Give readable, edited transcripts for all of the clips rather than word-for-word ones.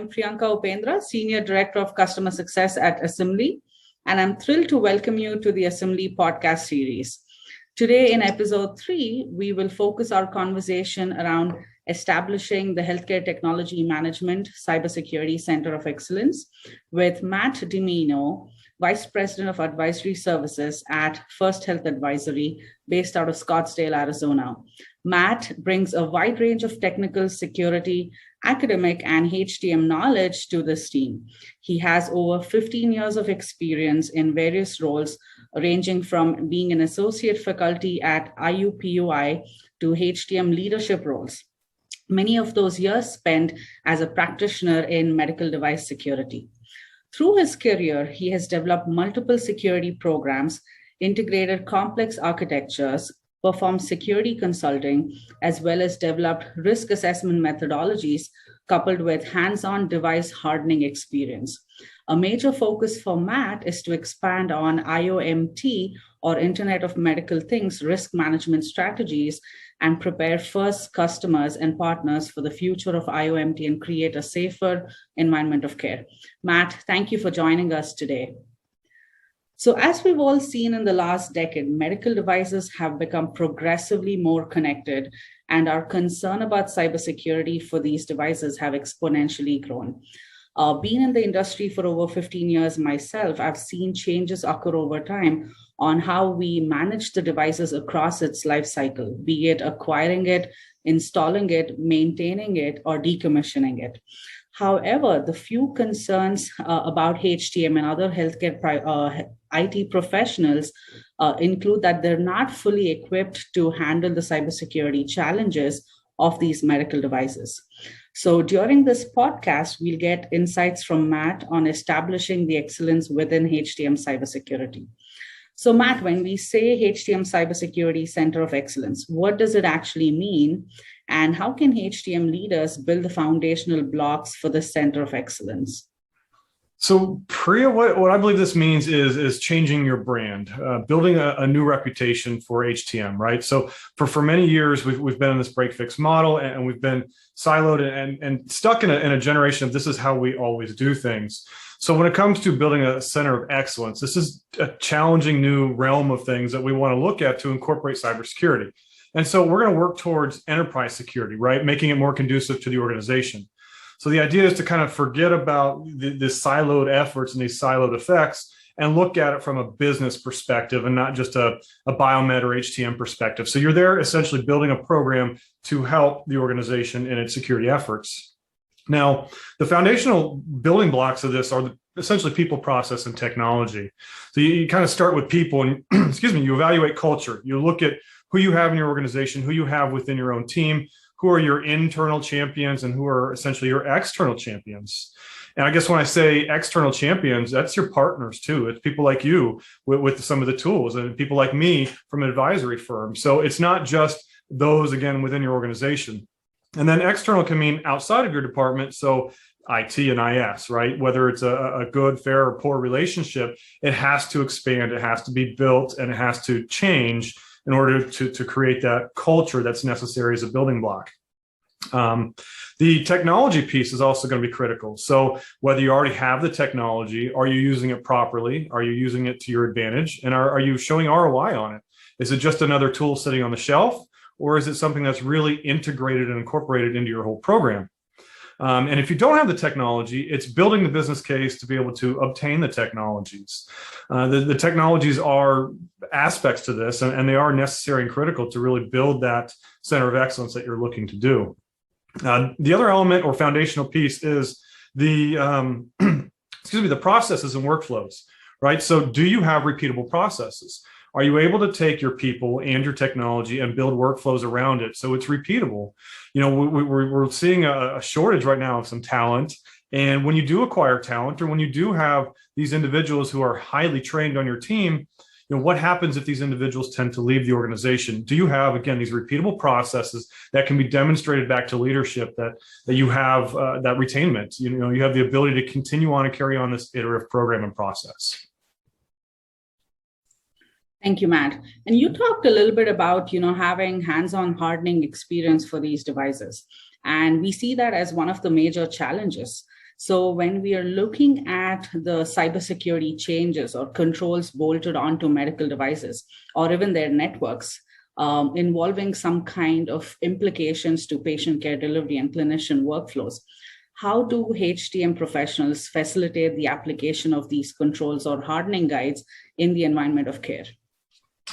am Priyanka Upendra, Senior Director of Customer Success at Assembly, and I'm thrilled to welcome you to the Assembly podcast series. Today, in episode 3, we will focus our conversation around establishing the Healthcare Technology Management Cybersecurity Center of Excellence with Matt Dimino, Vice President of Advisory Services at First Health Advisory, based out of Scottsdale, Arizona. Matt brings a wide range of technical, security, academic, and HTM knowledge to this team. He has over 15 years of experience in various roles, ranging from being an associate faculty at IUPUI to HTM leadership roles. Many of those years spent as a practitioner in medical device security. Through his career, he has developed multiple security programs, integrated complex architectures, performed security consulting, as well as developed risk assessment methodologies coupled with hands-on device hardening experience. A major focus for Matt is to expand on IoMT, or Internet of Medical Things, risk management strategies and prepare first customers and partners for the future of IoMT and create a safer environment of care. Matt, thank you for joining us today. So as we've all seen in the last decade, medical devices have become progressively more connected, and our concern about cybersecurity for these devices have exponentially grown. Being in the industry for over 15 years myself, I've seen changes occur over time on how we manage the devices across its life cycle, be it acquiring it, installing it, maintaining it, or decommissioning it. However, the few concerns about HTM and other healthcare IT professionals include that they're not fully equipped to handle the cybersecurity challenges of these medical devices. So during this podcast, we'll get insights from Matt on establishing the excellence within HTM cybersecurity. So Matt, when we say HTM Cybersecurity Center of Excellence, what does it actually mean? And how can HTM leaders build the foundational blocks for the Center of Excellence? So Priya, what I believe this means is changing your brand, building a new reputation for HTM, right? So for many years, we've been in this break-fix model, and we've been siloed and stuck in a generation of this is how we always do things. So when it comes to building a center of excellence, this is a challenging new realm of things that we want to look at to incorporate cybersecurity. And so we're going to work towards enterprise security, right? Making it more conducive to the organization. So the idea is to kind of forget about the siloed efforts and these siloed effects and look at it from a business perspective and not just a biomed or HTM perspective. So you're there essentially building a program to help the organization in its security efforts. Now, the foundational building blocks of this are essentially people, process, and technology. So you kind of start with people and, you evaluate culture. You look at who you have in your organization, who you have within your own team, who are your internal champions, and who are essentially your external champions. And I guess when I say external champions, that's your partners too. It's people like you with some of the tools, and people like me from an advisory firm. So it's not just those, again, within your organization. And then external can mean outside of your department. So IT and IS, right? Whether it's a good, fair, or poor relationship, it has to expand, it has to be built, and it has to change in order to create that culture that's necessary as a building block. The technology piece is also going to be critical. So whether you already have the technology, are you using it properly? Are you using it to your advantage? And are you showing ROI on it? Is it just another tool sitting on the shelf? Or is it something that's really integrated and incorporated into your whole program? And if you don't have the technology, it's building the business case to be able to obtain the technologies. The technologies are aspects to this, and they are necessary and critical to really build that center of excellence that you're looking to do. The other element or foundational piece is the the processes and workflows, right? So do you have repeatable processes? Are you able to take your people and your technology and build workflows around it so it's repeatable? You know, we're seeing a shortage right now of some talent. And when you do acquire talent, or when you do have these individuals who are highly trained on your team, you know, what happens if these individuals tend to leave the organization? Do you have, again, these repeatable processes that can be demonstrated back to leadership that you have that retainment? You know, you have the ability to continue on and carry on this iterative program and process. Thank you, Matt. And you talked a little bit about, having hands-on hardening experience for these devices. And we see that as one of the major challenges. So when we are looking at the cybersecurity changes or controls bolted onto medical devices or even their networks, involving some kind of implications to patient care delivery and clinician workflows, how do HTM professionals facilitate the application of these controls or hardening guides in the environment of care?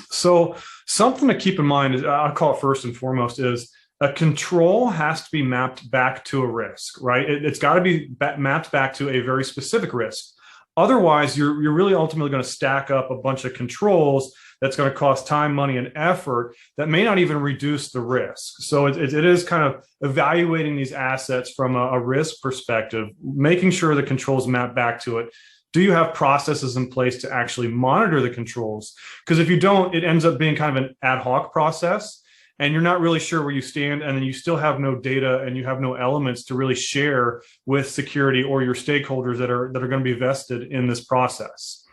So something to keep in mind is, I'll call it first and foremost, is a control has to be mapped back to a risk, right? It's got to be mapped back to a very specific risk. Otherwise, you're really ultimately going to stack up a bunch of controls that's going to cost time, money, and effort that may not even reduce the risk. So it is kind of evaluating these assets from a risk perspective, making sure the controls map back to it. Do you have processes in place to actually monitor the controls? Because if you don't, it ends up being kind of an ad hoc process, and you're not really sure where you stand, and then you still have no data and you have no elements to really share with security or your stakeholders that are going to be vested in this process.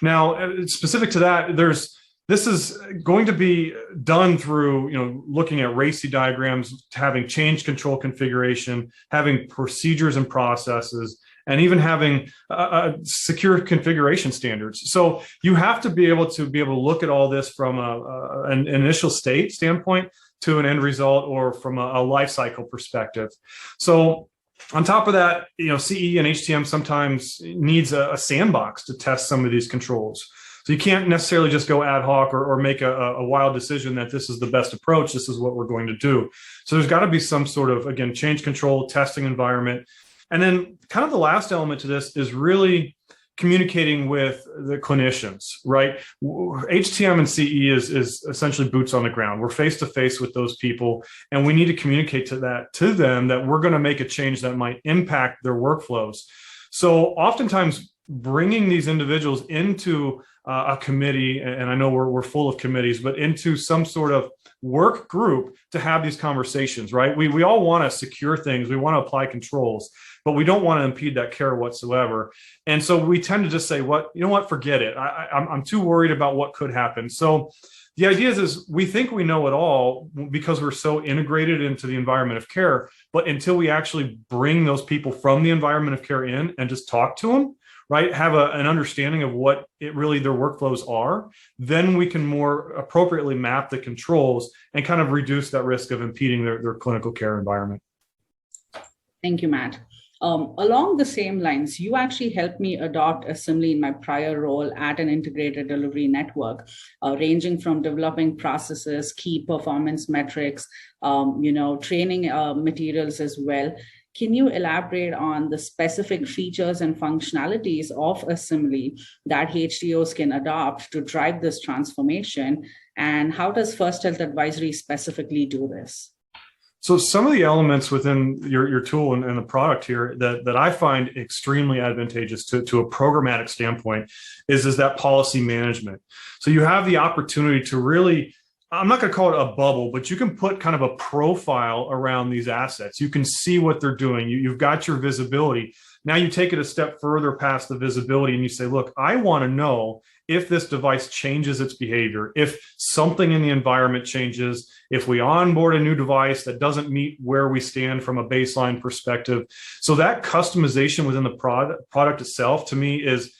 Now, specific to that, this is going to be done through, looking at RACI diagrams, having change control configuration, having procedures and processes, and even having secure configuration standards. So you have to be able to look at all this from an initial state standpoint to an end result, or from a life cycle perspective. So on top of that, CE and HTM sometimes needs a sandbox to test some of these controls. So you can't necessarily just go ad hoc or make a wild decision that this is the best approach, this is what we're going to do. So there's got to be some sort of, again, change control, testing environment. And then kind of the last element to this is really communicating with the clinicians, right? HTM and CE is essentially boots on the ground. We're face to face with those people, and we need to communicate to them that we're going to make a change that might impact their workflows. So oftentimes bringing these individuals into a committee, and I know we're full of committees, but into some sort of work group to have these conversations, right? We all want to secure things. We want to apply controls, but we don't want to impede that care whatsoever. And so we tend to just say, forget it. I'm too worried about what could happen. So the idea is we think we know it all because we're so integrated into the environment of care, but until we actually bring those people from the environment of care in and just talk to them, right, have an understanding of what their workflows are, then we can more appropriately map the controls and kind of reduce that risk of impeding their clinical care environment. Thank you, Matt. Along the same lines, you actually helped me adopt Assembly in my prior role at an integrated delivery network, ranging from developing processes, key performance metrics, training materials as well. Can you elaborate on the specific features and functionalities of Assembly that HTOs can adopt to drive this transformation? And how does First Health Advisory specifically do this? So some of the elements within your tool and the product here that I find extremely advantageous to a programmatic standpoint is that policy management. So you have the opportunity to really, I'm not going to call it a bubble, but you can put kind of a profile around these assets. You can see what they're doing. You've got your visibility. Now you take it a step further past the visibility and you say, look, I want to know if this device changes its behavior, if something in the environment changes, if we onboard a new device that doesn't meet where we stand from a baseline perspective. So that customization within the product itself, to me, is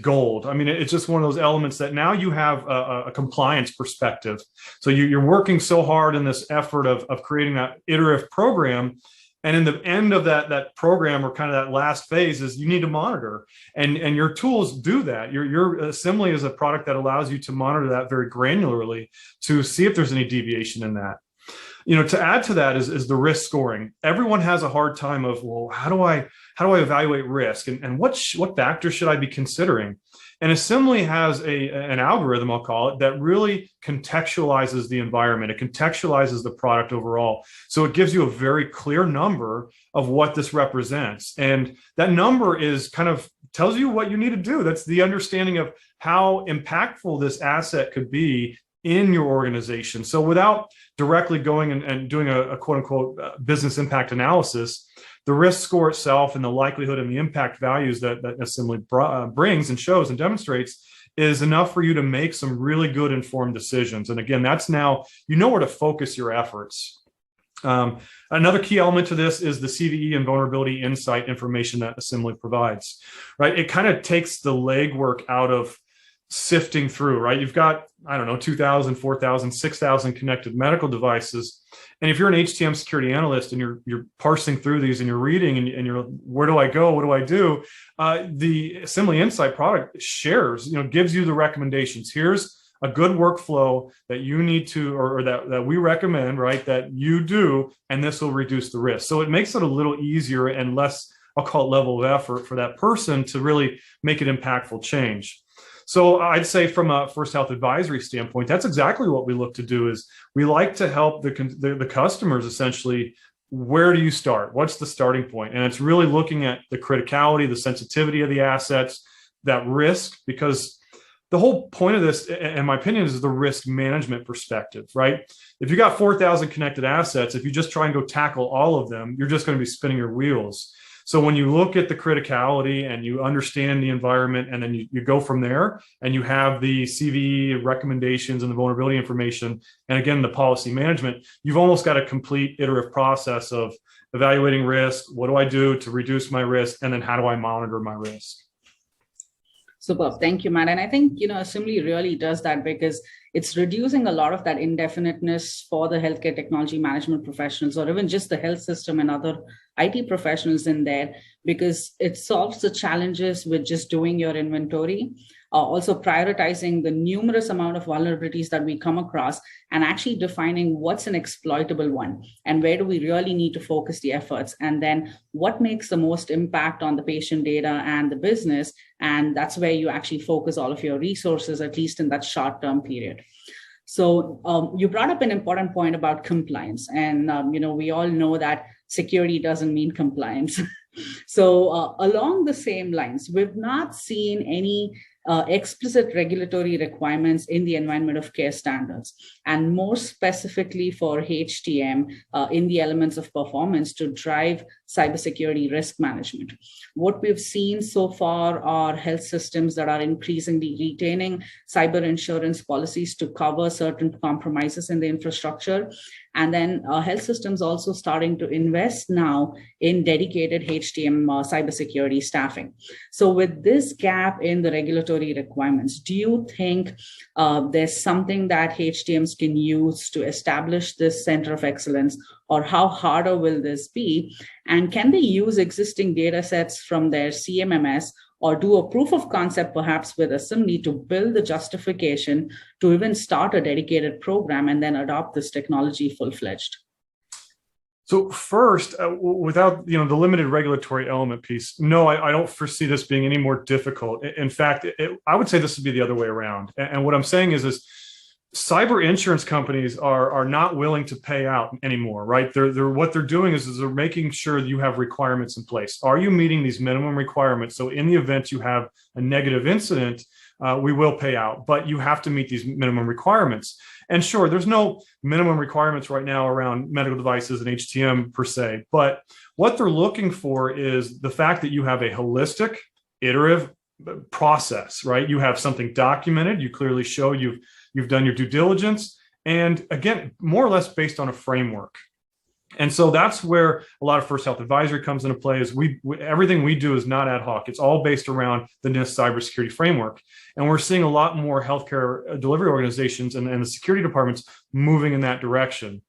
gold. I mean, it's just one of those elements that now you have a compliance perspective. So you're working so hard in this effort of creating that iterative program. And in the end of that program, or kind of that last phase, is you need to monitor. And your tools do that. Your Assembly is a product that allows you to monitor that very granularly to see if there's any deviation in that. To add to that is the risk scoring. Everyone has a hard time of, well, how do I evaluate risk, and what factors should I be considering? And Assembly has an algorithm, I'll call it, that really contextualizes the environment. It contextualizes the product overall. So it gives you a very clear number of what this represents. And that number is kind of tells you what you need to do. That's the understanding of how impactful this asset could be in your organization. So without directly going and doing a quote unquote business impact analysis, the risk score itself and the likelihood and the impact values that Assembly brings and shows and demonstrates is enough for you to make some really good informed decisions. And again, that's now, where to focus your efforts. Another key element to this is the CVE and vulnerability insight information that Assembly provides, right? It kind of takes the legwork out of sifting through, right? You've got, I don't know, 2,000, 4,000, 6,000 connected medical devices. And if you're an HTM security analyst and you're parsing through these and you're reading and you're, where do I go? What do I do? The Assembly Insight product shares, gives you the recommendations. Here's a good workflow that you need to, or that we recommend, right, that you do, and this will reduce the risk. So it makes it a little easier and less, I'll call it level of effort for that person to really make an impactful change. So I'd say from a First Health advisory standpoint, that's exactly what we look to do. Is we like to help the customers essentially. Where do you start? What's the starting point? And it's really looking at the criticality, the sensitivity of the assets, that risk, because the whole point of this, in my opinion, is the risk management perspective, right? If you got 4,000 connected assets, if you just try and go tackle all of them, you're just going to be spinning your wheels. So when you look at the criticality and you understand the environment, and then you go from there, and you have the CVE recommendations and the vulnerability information, and again, the policy management, you've almost got a complete iterative process of evaluating risk. What do I do to reduce my risk? And then how do I monitor my risk? Superb. Thank you, Matt. And I think, Assembly really does that because it's reducing a lot of that indefiniteness for the healthcare technology management professionals, or even just the health system and other IT professionals in there, because it solves the challenges with just doing your inventory, also prioritizing the numerous amount of vulnerabilities that we come across, and actually defining what's an exploitable one and where do we really need to focus the efforts, and then what makes the most impact on the patient data and the business. And that's where you actually focus all of your resources, at least in that short-term period. So you brought up an important point about compliance. And, we all know that security doesn't mean compliance. So along the same lines, we've not seen any explicit regulatory requirements in the environment of care standards, and more specifically for HTM in the elements of performance to drive cybersecurity risk management. What we've seen so far are health systems that are increasingly retaining cyber insurance policies to cover certain compromises in the infrastructure. And then health systems also starting to invest now in dedicated HTM cybersecurity staffing. So with this gap in the regulatory requirements, do you think there's something that HTMs can use to establish this center of excellence, or how harder will this be? And can they use existing data sets from their CMMS, or do a proof of concept perhaps with Assembly to build the justification to even start a dedicated program and then adopt this technology full-fledged? So first, without the limited regulatory element piece, no, I don't foresee this being any more difficult. In fact, I would say this would be the other way around. And what I'm saying is cyber insurance companies are not willing to pay out anymore, right? What they're doing is they're making sure that you have requirements in place. Are you meeting these minimum requirements? So in the event you have a negative incident, we will pay out, but you have to meet these minimum requirements. And sure, there's no minimum requirements right now around medical devices and HTM per se, but what they're looking for is the fact that you have a holistic, iterative process, right? You have something documented. You clearly show you've done your due diligence, and again, more or less based on a framework. And so that's where a lot of First Health advisory comes into play. Is everything we do is not ad hoc. It's all based around the NIST cybersecurity framework. And we're seeing a lot more healthcare delivery organizations and the security departments moving in that direction.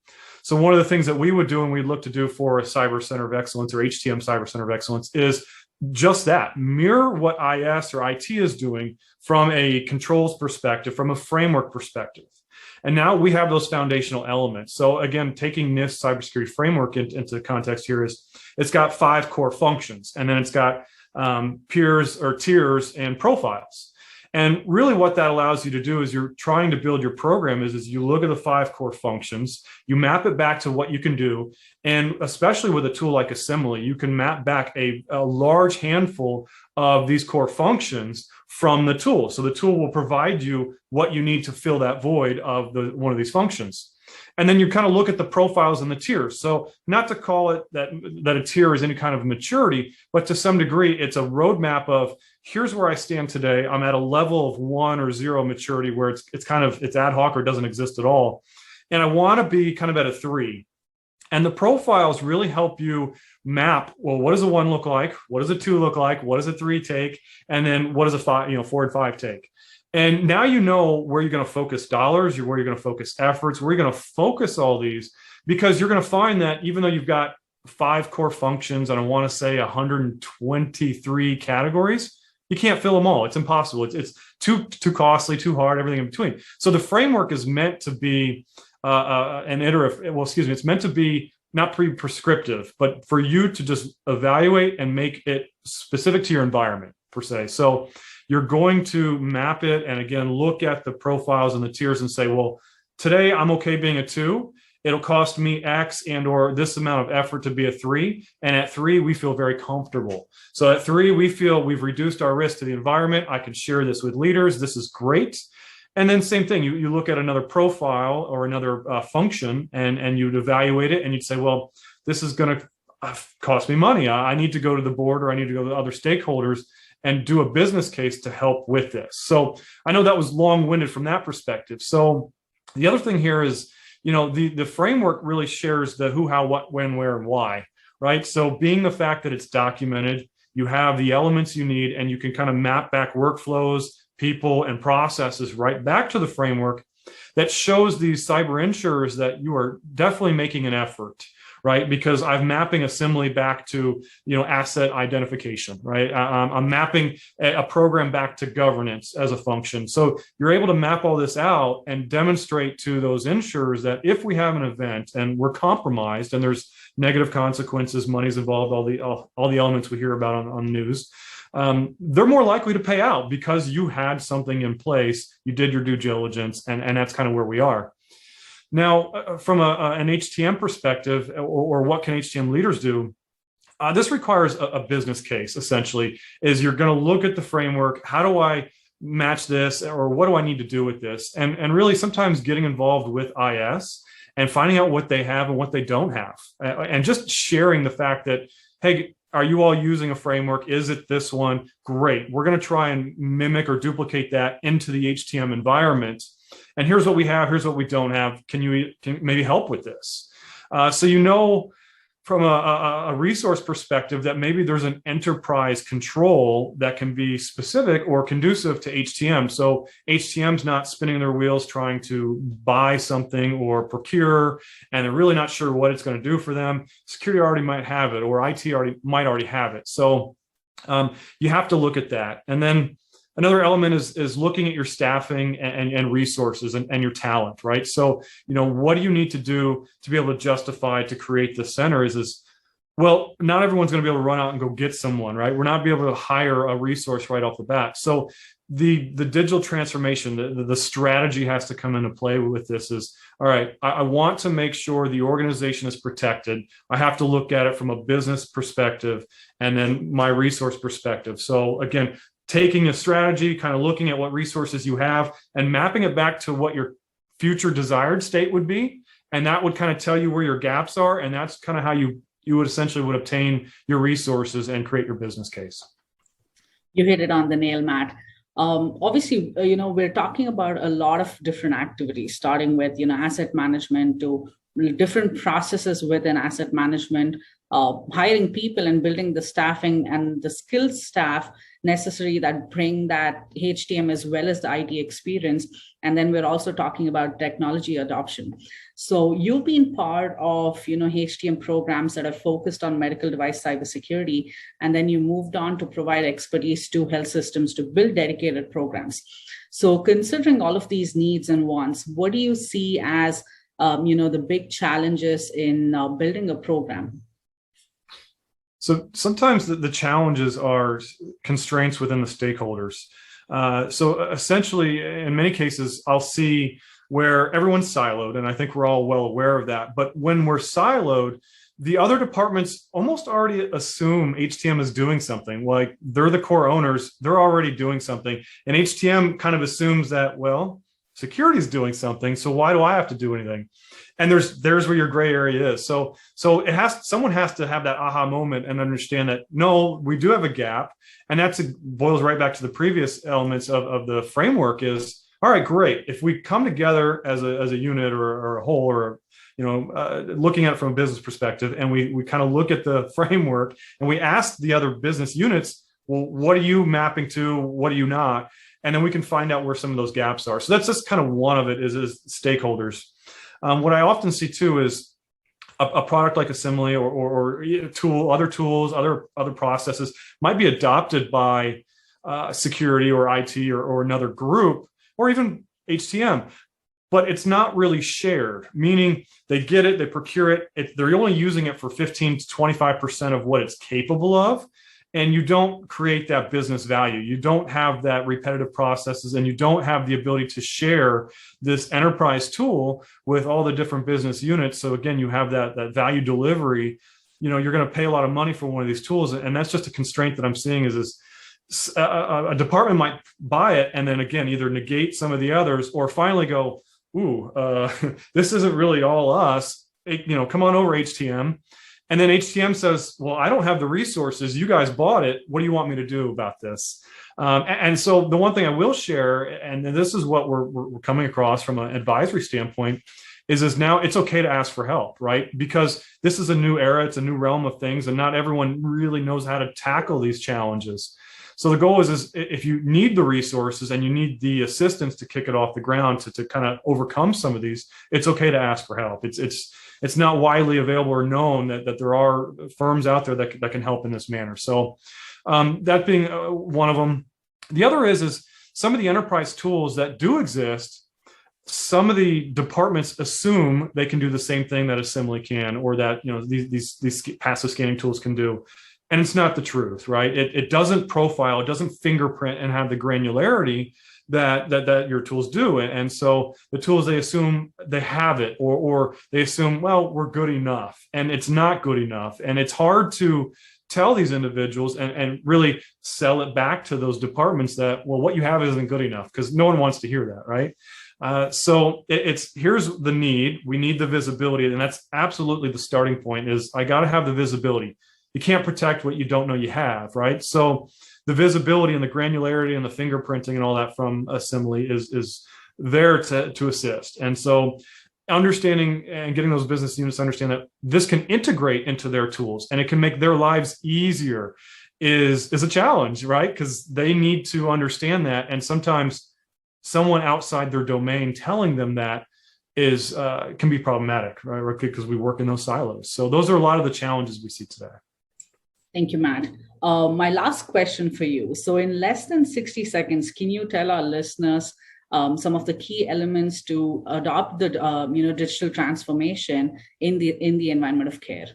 So one of the things that we would do and we'd look to do for a Cyber Center of Excellence, or HTM Cyber Center of Excellence, is just that, mirror what IS or IT is doing from a controls perspective, from a framework perspective. And now we have those foundational elements. So again, taking NIST cybersecurity framework into context here is it's got 5 core functions, and then it's got peers or tiers and profiles. And really what that allows you to do is you're trying to build your program is you look at the 5 core functions, you map it back to what you can do. And especially with a tool like Assembly, you can map back a large handful of these core functions from the tool. So the tool will provide you what you need to fill that void of one of these functions. And then you kind of look at the profiles and the tiers. So not to call it that a tier is any kind of maturity, but to some degree, it's a roadmap of here's where I stand today. I'm at a level of 1 or 0 maturity where it's ad hoc or doesn't exist at all. And I want to be kind of at a 3. And the profiles really help you map, well, what does a 1 look like? What does a 2 look like? What does a 3 take? And then what does a 5, 4 and 5 take? And now you know where you're going to focus dollars, where you're going to focus efforts, where you're going to focus all these, because you're going to find that even though you've got 5 core functions and I want to say 123 categories, you can't fill them all. It's impossible. It's too costly, too hard, everything in between. So the framework is meant to be an iterative. Well, excuse me. It's meant to be not prescriptive, but for you to just evaluate and make it specific to your environment per se. So you're going to map it and again look at the profiles and the tiers and say, well, today I'm okay being a 2. It'll cost me X and or this amount of effort to be a 3. And at 3, we feel very comfortable. So at 3, we feel we've reduced our risk to the environment. I can share this with leaders. This is great. And then same thing, you look at another profile or another function and you'd evaluate it and you'd say, well, this is going to cost me money. I need to go to the board or I need to go to other stakeholders and do a business case to help with this. So I know that was long-winded from that perspective. So the other thing here is, the framework really shares the who, how, what, when, where, and why, right? So being the fact that it's documented, you have the elements you need, and you can kind of map back workflows, people, and processes right back to the framework that shows these cyber insurers that you are definitely making an effort, right? Because I'm mapping assembly back to, asset identification, right? I'm mapping a program back to governance as a function. So you're able to map all this out and demonstrate to those insurers that if we have an event and we're compromised and there's negative consequences, money's involved, all the elements we hear about on news, they're more likely to pay out because you had something in place, you did your due diligence, and that's kind of where we are. Now, from an HTM perspective, or what can HTM leaders do? This requires a business case, essentially, is you're going to look at the framework. How do I match this? Or what do I need to do with this? And really sometimes getting involved with IS and finding out what they have and what they don't have. And just sharing the fact that, hey, are you all using a framework? Is it this one? Great. We're going to try and mimic or duplicate that into the HTM environment. And here's what we have, here's what we don't have. Can you maybe help with this? So from a resource perspective that maybe there's an enterprise control that can be specific or conducive to HTM. So HTM's not spinning their wheels trying to buy something or procure, and they're really not sure what it's going to do for them. Security already might have it, or IT might already have it. So you have to look at that. And then another element is looking at your staffing and resources and your talent, right? So, what do you need to do to be able to justify to create the center well, not everyone's going to be able to run out and go get someone, right? We're not be able to hire a resource right off the bat. So the digital transformation, the strategy has to come into play with this is, all right, I want to make sure the organization is protected. I have to look at it from a business perspective and then my resource perspective. So again, taking a strategy, kind of looking at what resources you have and mapping it back to what your future desired state would be. And that would kind of tell you where your gaps are. And that's kind of how you would essentially obtain your resources and create your business case. You hit it on the nail, Matt. Obviously, we're talking about a lot of different activities, starting with, asset management to different processes within asset management, hiring people and building the staffing and the skilled staff necessary that bring that HTM as well as the IT experience. And then we're also talking about technology adoption. So you've been part of, HTM programs that are focused on medical device cybersecurity, and then you moved on to provide expertise to health systems to build dedicated programs. So considering all of these needs and wants, what do you see as, the big challenges in building a program? So sometimes the challenges are constraints within the stakeholders. So essentially, in many cases, I'll see where everyone's siloed, and I think we're all well aware of that. But when we're siloed, the other departments almost already assume HTM is doing something. Like they're the core owners, they're already doing something. And HTM kind of assumes that, well, security is doing something, so why do I have to do anything? And there's where your gray area is. So someone has to have that aha moment and understand that, no, we do have a gap. And boils right back to the previous elements of the framework is, all right, great. If we come together as a unit or a whole, or looking at it from a business perspective, and we kind of look at the framework and we ask the other business units, well, what are you mapping to? What are you not? And then we can find out where some of those gaps are. So that's just kind of one of it is stakeholders. What I often see too is a product like Assembly or other tools, other processes might be adopted by security or IT or another group or even HTM, but it's not really shared, meaning they get it, they procure it, they're only using it for 15 to 25% of what it's capable of. And you don't create that business value. You don't have that repetitive processes, and you don't have the ability to share this enterprise tool with all the different business units. So again, you have that value delivery. You're going to pay a lot of money for one of these tools. And that's just a constraint that I'm seeing is a department might buy it and then again, either negate some of the others or finally go, ooh, this isn't really all us. Come on over, HTM. And then HTM says, well, I don't have the resources. You guys bought it. What do you want me to do about this? And so the one thing I will share, and this is what we're coming across from an advisory standpoint, is now it's okay to ask for help, right? Because this is a new era. It's a new realm of things, and not everyone really knows how to tackle these challenges. So the goal is if you need the resources and you need the assistance to kick it off the ground to kind of overcome some of these, it's okay to ask for help. It's not widely available or known that there are firms out there that can help in this manner. So that being one of them. The other is some of the enterprise tools that do exist, some of the departments assume they can do the same thing that Assembly can, or that these passive scanning tools can do. And it's not the truth, right? It doesn't profile, it doesn't fingerprint and have the granularity that your tools do. And so the tools, they assume they have it, or they assume, well, we're good enough, and it's not good enough. And it's hard to tell these individuals and really sell it back to those departments that, well, what you have isn't good enough, because no one wants to hear that, right? So here's the need. We need the visibility, and that's absolutely the starting point. Is I got to have the visibility. You can't protect what you don't know you have, right? So the visibility and the granularity and the fingerprinting and all that from Assembly is there to assist. And so understanding and getting those business units to understand that this can integrate into their tools and it can make their lives easier is a challenge, right? Because they need to understand that. And sometimes someone outside their domain telling them that can be problematic, right? Because we work in those silos. So those are a lot of the challenges we see today. Thank you, Matt. My last question for you. So in less than 60 seconds, can you tell our listeners some of the key elements to adopt the digital transformation in the environment of care?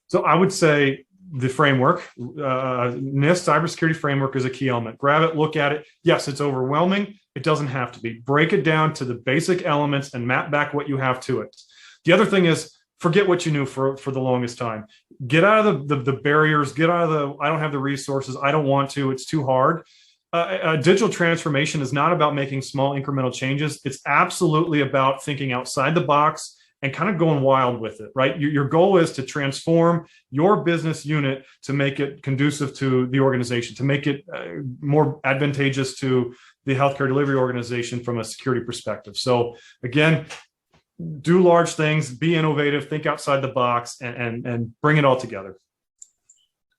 So I would say the framework, NIST cybersecurity framework, is a key element. Grab it, look at it. Yes, it's overwhelming. It doesn't have to be. Break it down to the basic elements and map back what you have to it. The other thing is, forget what you knew for the longest time. Get out of the barriers. Get out of I don't have the resources. I don't want to. It's too hard. Digital transformation is not about making small incremental changes. It's absolutely about thinking outside the box and kind of going wild with it, right? Your goal is to transform your business unit to make it conducive to the organization, to make it more advantageous to the healthcare delivery organization from a security perspective. So again, do large things, be innovative, think outside the box, and bring it all together.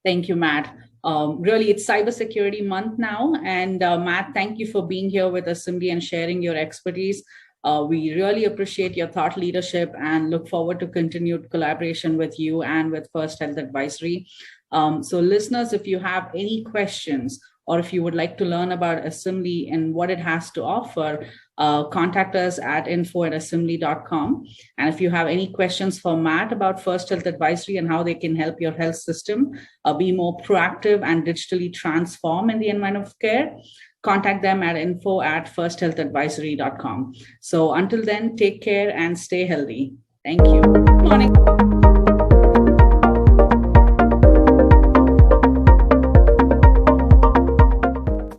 Thank you, Matt. Really, it's Cybersecurity Month now. And Matt, thank you for being here with Assembly and sharing your expertise. We really appreciate your thought leadership and look forward to continued collaboration with you and with First Health Advisory. So listeners, if you have any questions, or if you would like to learn about Assembly and what it has to offer, contact us at info@assembly.com. And if you have any questions for Matt about First Health Advisory and how they can help your health system be more proactive and digitally transform in the environment of care, contact them at info@firsthealthadvisory.com. So until then, take care and stay healthy. Thank you. Good morning.